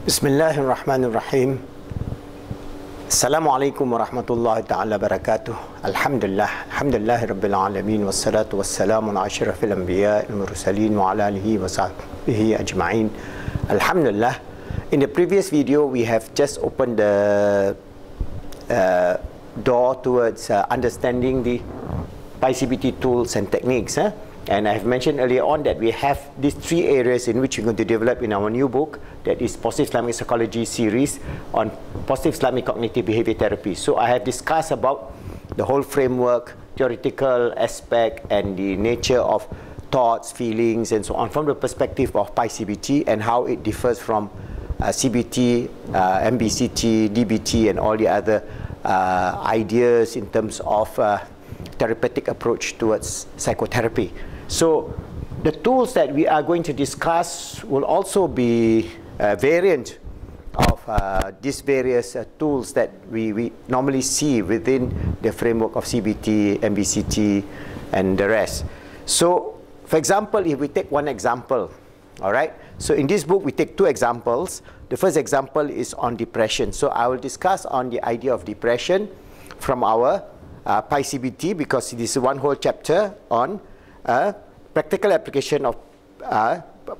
Bismillahirrahmanirrahim. Assalamualaikum warahmatullahi ta'ala barakatuh. Alhamdulillah rabbil alamin, wassalatu wassalamu ala asyrafil anbiya wal mursalin wa ala alihi wa sahbihi ajma'in. Alhamdulillah. In the previous video, we have just opened the door towards understanding the Pi-CBT tools and techniques. And I have mentioned earlier on that we have these three areas in which we're going to develop in our new book, that is Positive Islamic Psychology series on Positive Islamic Cognitive Behavior Therapy. So I have discussed about the whole framework, theoretical aspect, and the nature of thoughts, feelings, and so on from the perspective of Pi-CBT and how it differs from CBT, MBCT, DBT, and all the other ideas in terms of therapeutic approach towards psychotherapy. So the tools that we are going to discuss will also be a variant of these various tools that we normally see within the framework of CBT, MBCT, and the rest. So, for example, if we take one example, all right? So in this book, we take two examples. The first example is on depression. So I will discuss on the idea of depression from our Pi-CBT, because this is one whole chapter on practical application of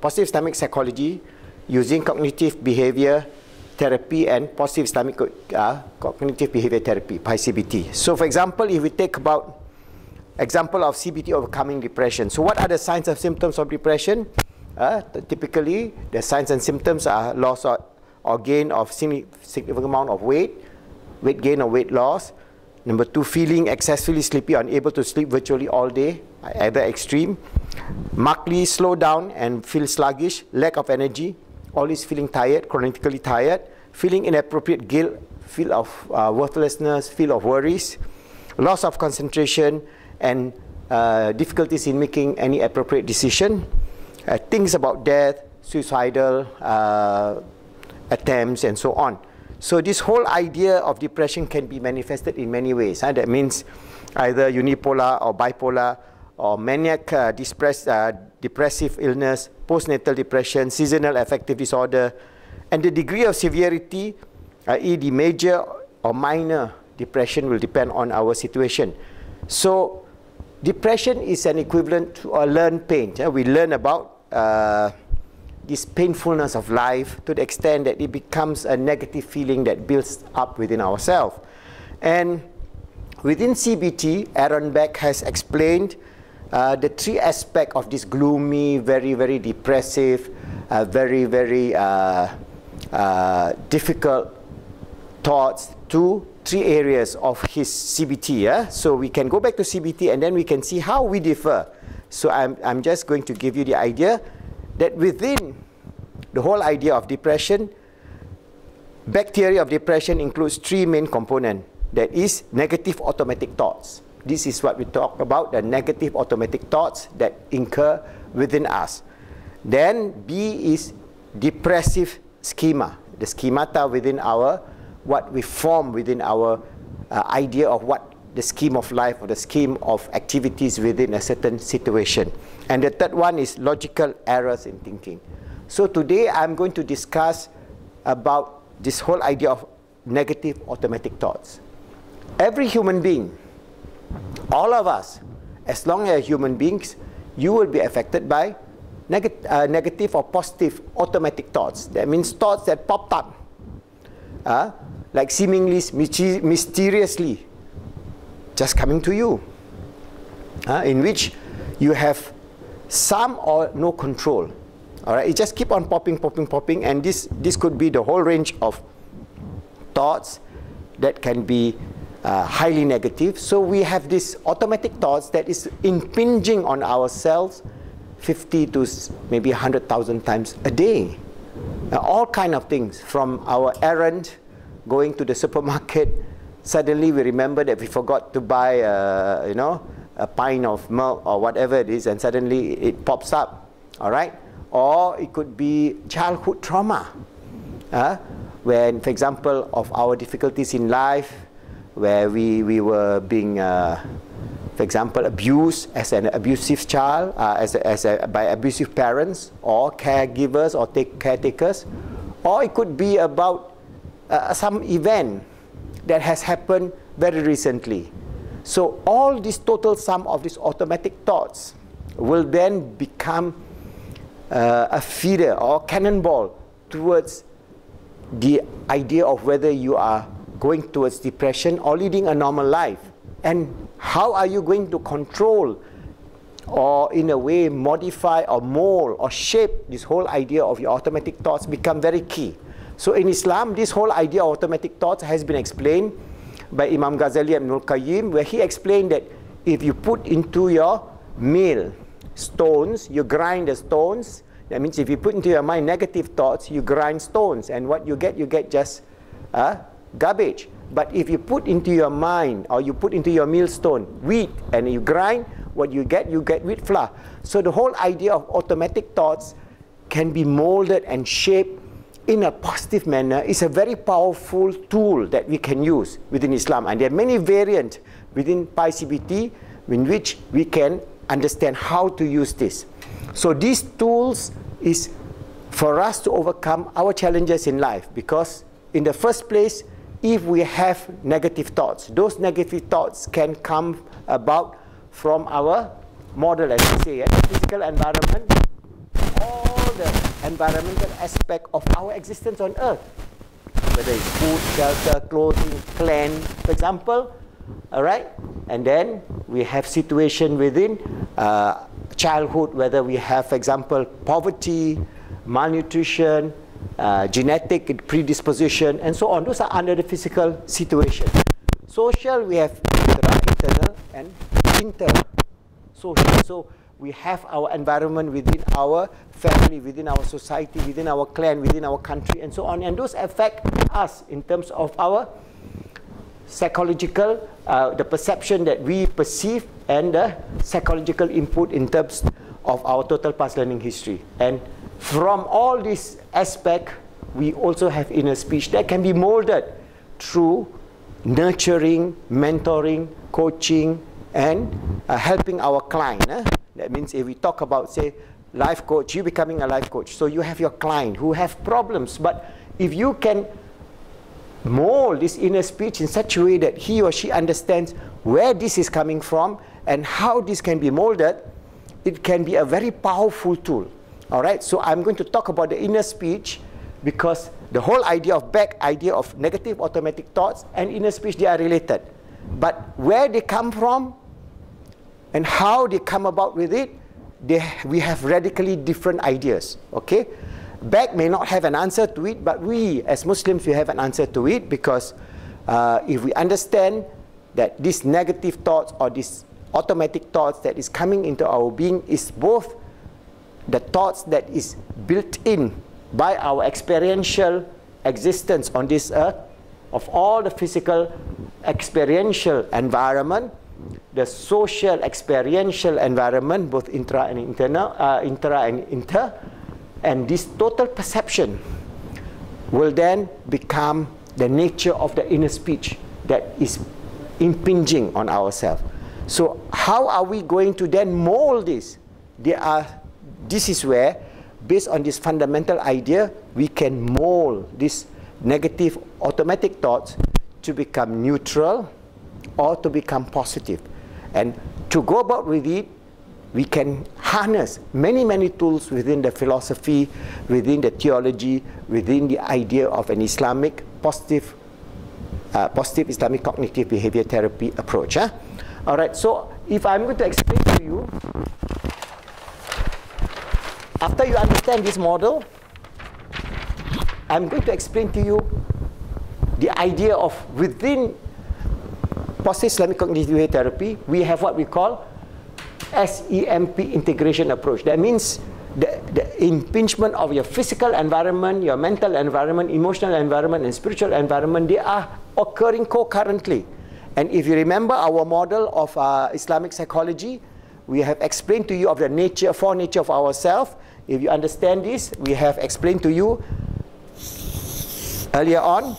positive Islamic psychology using cognitive behavior therapy and positive Islamic cognitive behavior therapy, Pi-CBT. So for example, if we take about example of CBT overcoming depression. So what are the signs and symptoms of depression? Typically, the signs and symptoms are loss or gain of significant amount of weight gain or weight loss. Number two, feeling excessively sleepy, unable to sleep virtually all day, either extreme. Markedly slow down and feel sluggish, lack of energy, always feeling tired, chronically tired, feeling inappropriate guilt, feel of worthlessness, feel of worries, loss of concentration, and difficulties in making any appropriate decision, things about death, suicidal attempts, and so on. So this whole idea of depression can be manifested in many ways. That means either unipolar or bipolar, or maniac depressive illness, postnatal depression, seasonal affective disorder, and the degree of severity, i.e. the major or minor depression, will depend on our situation. So depression is an equivalent to a learned pain. We learn about this painfulness of life to the extent that it becomes a negative feeling that builds up within ourselves. And within CBT, Aaron Beck has explained the three aspects of this gloomy, very depressive, very difficult thoughts to three areas of his CBT. So we can go back to CBT and then we can see how we differ. So I'm just going to give you the idea that within the whole idea of depression, Beck theory of depression includes three main components. That is negative automatic thoughts. This is what we talk about, the negative automatic thoughts that incur within us. Then B is depressive schema, the schemata within our, what we form within our idea of what the scheme of life or the scheme of activities within a certain situation. And the third one is logical errors in thinking. So today I'm going to discuss about this whole idea of negative automatic thoughts. Every human being, all of us, as long as human beings, you will be affected by negative or positive automatic thoughts. That means thoughts that popped up, like seemingly mysteriously just coming to you, in which you have some or no control. All right, it just keep on popping, and this could be the whole range of thoughts that can be highly negative. So we have this automatic thoughts that is impinging on ourselves 50 to maybe 100,000 times a day. All kind of things, from our errand, going to the supermarket. Suddenly we remember that we forgot to buy, a pint of milk or whatever it is, and suddenly it pops up. All right, or it could be childhood trauma, when, for example, of our difficulties in life, where we were being, for example, abused as an abusive child, by abusive parents or caregivers or caretakers, or it could be about some event that has happened very recently. So all this total sum of these automatic thoughts will then become a feeder or cannonball towards the idea of whether you are going towards depression or leading a normal life. And how are you going to control or in a way modify or mold or shape this whole idea of your automatic thoughts become very key. So in Islam, this whole idea of automatic thoughts has been explained by Imam Ghazali and Ibn al-Qayyim, where he explained that if you put into your mill stones, you grind the stones. That means if you put into your mind negative thoughts, you grind stones, and what you get just garbage. But if you put into your mind, or you put into your millstone wheat, and you grind, what you get wheat flour. So the whole idea of automatic thoughts can be molded and shaped in a positive manner. Is a very powerful tool that we can use within Islam, and there are many variants within Pi-CBT in which we can understand how to use this. So these tools is for us to overcome our challenges in life, because in the first place, if we have negative thoughts, those negative thoughts can come about from our model, as we say, the physical environment, all the environmental aspect of our existence on earth, whether it's food, shelter, clothing, clan, for example, all right? And then we have situation within childhood, whether we have, for example, poverty, malnutrition, genetic predisposition, and so on. Those are under the physical situation. Social, we have internal and inter-social. So we have our environment within our family, within our society, within our clan, within our country, and so on. And those affect us in terms of our psychological, the perception that we perceive, and the psychological input in terms of our total past learning history. And from all these aspects, we also have inner speech that can be molded through nurturing, mentoring, coaching, and helping our client. That means if we talk about, say, life coach, you becoming a life coach. So you have your client who have problems, but if you can mold this inner speech in such a way that he or she understands where this is coming from and how this can be molded, it can be a very powerful tool. All right, so I'm going to talk about the inner speech, because the whole idea of negative automatic thoughts and inner speech, they are related. But where they come from and how they come about with it, we have radically different ideas. Okay, Beck may not have an answer to it, but we as Muslims, we have an answer to it, because if we understand that these negative thoughts or these automatic thoughts that is coming into our being is both the thoughts that is built in by our experiential existence on this earth, of all the physical experiential environment, the social experiential environment, both intra and inter, and this total perception will then become the nature of the inner speech that is impinging on ourselves. So how are we going to then mold this? This is where, based on this fundamental idea, we can mold these negative automatic thoughts to become neutral or to become positive. And to go about with it, we can harness many, many tools within the philosophy, within the theology, within the idea of an Islamic positive Islamic cognitive behavior therapy approach. All right, so if I'm going to explain to you, after you understand this model, I'm going to explain to you the idea of within positive Islamic cognitive behavior therapy, we have what we call SEMP integration approach. That means the impingement of your physical environment, your mental environment, emotional environment, and spiritual environment, they are occurring concurrently. And if you remember our model of Islamic psychology, we have explained to you of the four nature of ourselves. If you understand this, we have explained to you earlier on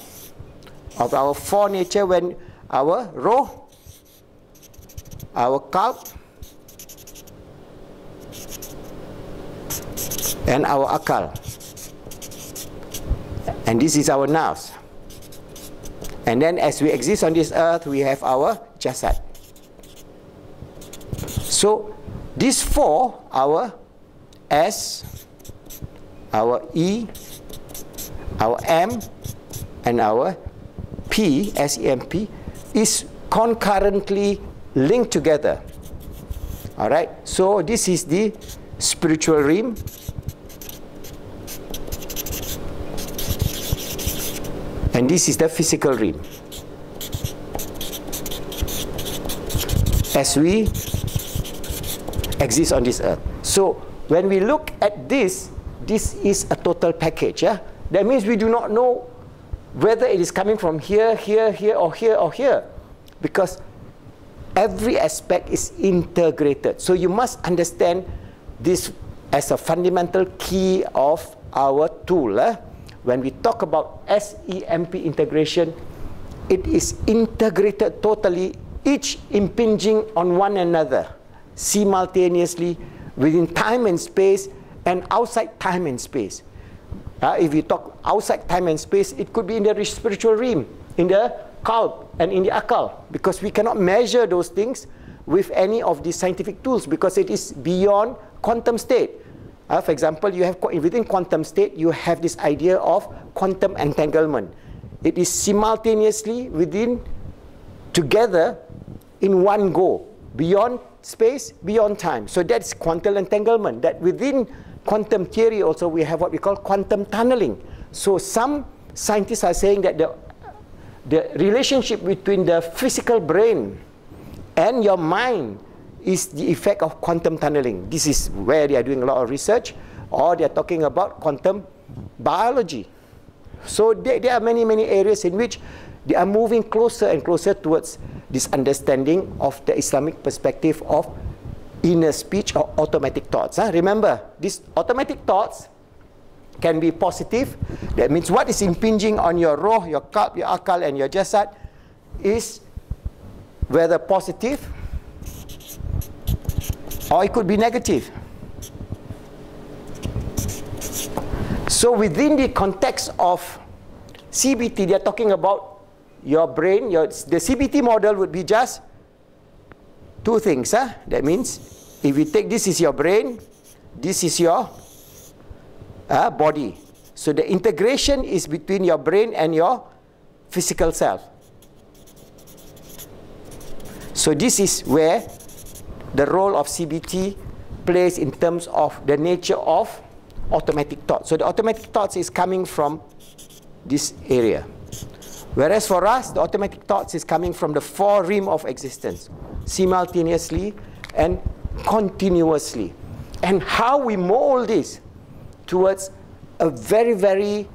of our four nature, when our roh, our qalb, and our akal. And this is our nafs. And then as we exist on this earth, we have our jasad. So these four, our S, our E, our M, and our P, SEMP, is concurrently linked together. Alright, so this is the spiritual realm. And this is the physical realm. As we exist on this earth. So when we look at this, this is a total package. Yeah? That means we do not know whether it is coming from here, here, here, or here, or here. Because every aspect is integrated. So you must understand this as a fundamental key of our tool. When we talk about SEMP integration, it is integrated totally, each impinging on one another, simultaneously, within time and space, and outside time and space. If you talk outside time and space, it could be in the spiritual realm, in the qalb, and in the akal, because we cannot measure those things with any of these scientific tools, because it is beyond quantum state. For example, you have within quantum state, you have this idea of quantum entanglement. It is simultaneously within, together, in one go, beyond space, beyond time. So that's quantum entanglement. That within quantum theory also we have what we call quantum tunneling. So some scientists are saying that the relationship between the physical brain and your mind is the effect of quantum tunneling. This is where they are doing a lot of research, or they are talking about quantum biology. So there are many, many areas in which they are moving closer and closer towards this understanding of the Islamic perspective of inner speech or automatic thoughts. Remember, these automatic thoughts can be positive. That means what is impinging on your roh, your qalb, your akal, and your jasad is whether positive or it could be negative. So within the context of CBT, they are talking about your brain. The CBT model would be just two things. That means if you take this is your brain, this is your body. So the integration is between your brain and your physical self. So this is where the role of CBT plays in terms of the nature of automatic thought. So the automatic thoughts is coming from this area. Whereas for us, the automatic thoughts is coming from the four realms of existence, simultaneously and continuously. And how we mold this towards a very, very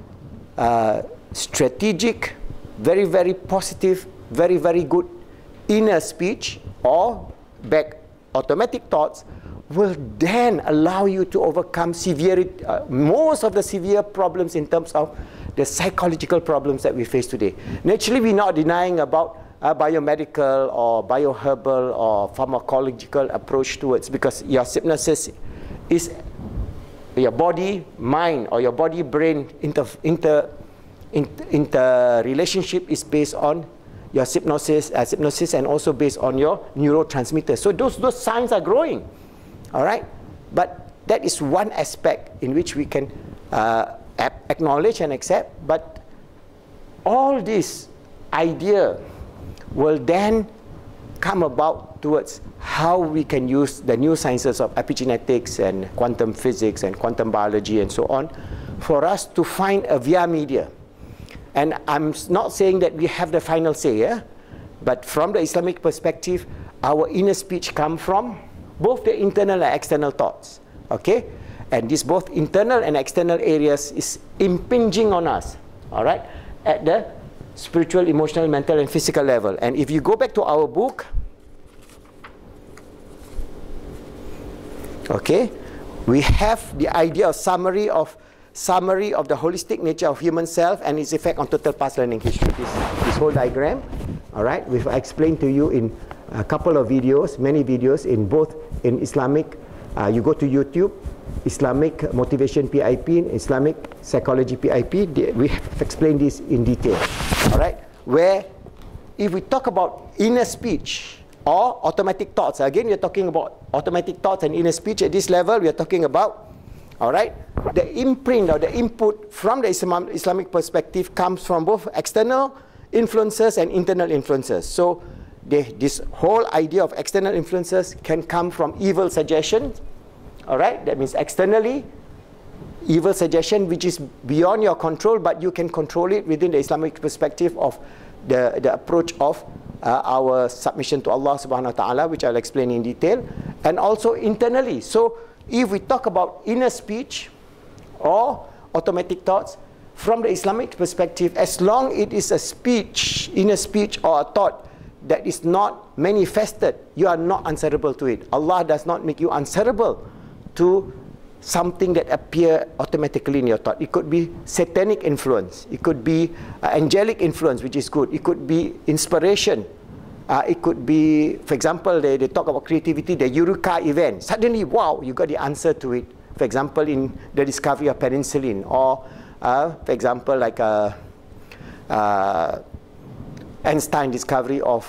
strategic, very, very positive, very, very good inner speech or back automatic thoughts will then allow you to overcome most of the severe problems in terms of the psychological problems that we face today. Naturally, we're not denying about biomedical or bioherbal or pharmacological approach towards, because your hypnosis is your body, mind, or your body-brain relationship is based on your hypnosis and also based on your neurotransmitters. So those signs are growing, all right? But that is one aspect in which we can acknowledge and accept. But all this idea will then come about towards how we can use the new sciences of epigenetics and quantum physics and quantum biology and so on for us to find a via media. And I'm not saying that we have the final say, but from the Islamic perspective, our inner speech comes from both the internal and external thoughts, okay? And these both internal and external areas is impinging on us, all right, at the spiritual, emotional, mental, and physical level. And if you go back to our book, okay, we have the idea of summary of the holistic nature of human self and its effect on total past learning history. This whole diagram, all right, we've explained to you in a couple of videos, many videos in both in Islamic. You go to YouTube, Islamic motivation PIP, Islamic psychology PIP. We have explained this in detail. All right, where if we talk about inner speech or automatic thoughts, again we are talking about automatic thoughts and inner speech. At this level, we are talking about, all right, the imprint or the input from the Islamic perspective comes from both external influences and internal influences. So this whole idea of external influences can come from evil suggestions. All right, that means externally, evil suggestion which is beyond your control, but you can control it within the Islamic perspective of the approach of our submission to Allah subhanahu wa ta'ala, which I'll explain in detail, and also internally. So if we talk about inner speech or automatic thoughts, from the Islamic perspective, as long it is a speech, inner speech or a thought that is not manifested, you are not answerable to it. Allah does not make you answerable to something that appear automatically in your thought. It could be satanic influence. It could be angelic influence, which is good. It could be inspiration. It could be, for example, they talk about creativity, the Eureka event. Suddenly, wow, you got the answer to it. For example, in the discovery of penicillin, or for example, like Einstein discovery of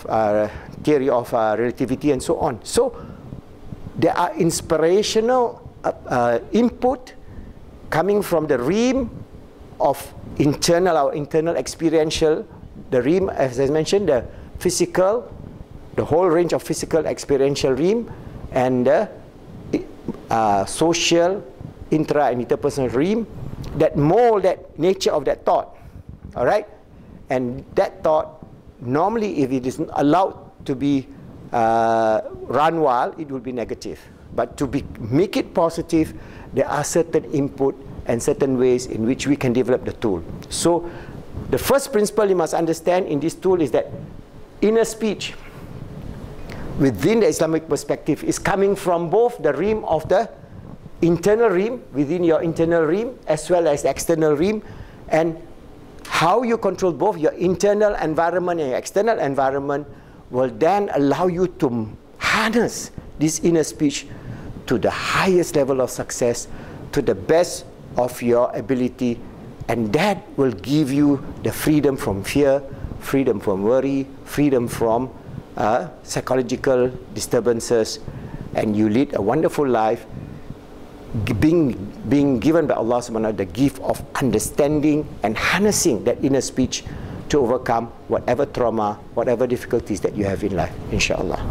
theory of relativity and so on. So there are inspirational input coming from the realm of internal experiential, the realm, as I mentioned, the physical, the whole range of physical experiential realm, and the social, intra and interpersonal realm that mold that nature of that thought. All right, and that thought, normally, if it is allowed to be run wild, it will be negative. But to make it positive, there are certain input and certain ways in which we can develop the tool. So the first principle you must understand in this tool is that inner speech within the Islamic perspective is coming from both the realm of the internal realm, within your internal realm, as well as the external realm, and how you control both your internal environment and your external environment will then allow you to harness this inner speech to the highest level of success, to the best of your ability, and that will give you the freedom from fear, freedom from worry, freedom from psychological disturbances, and you lead a wonderful life, being given by Allah subhanahu wa ta'ala the gift of understanding and harnessing that inner speech to overcome whatever trauma, whatever difficulties that you have in life, inshallah.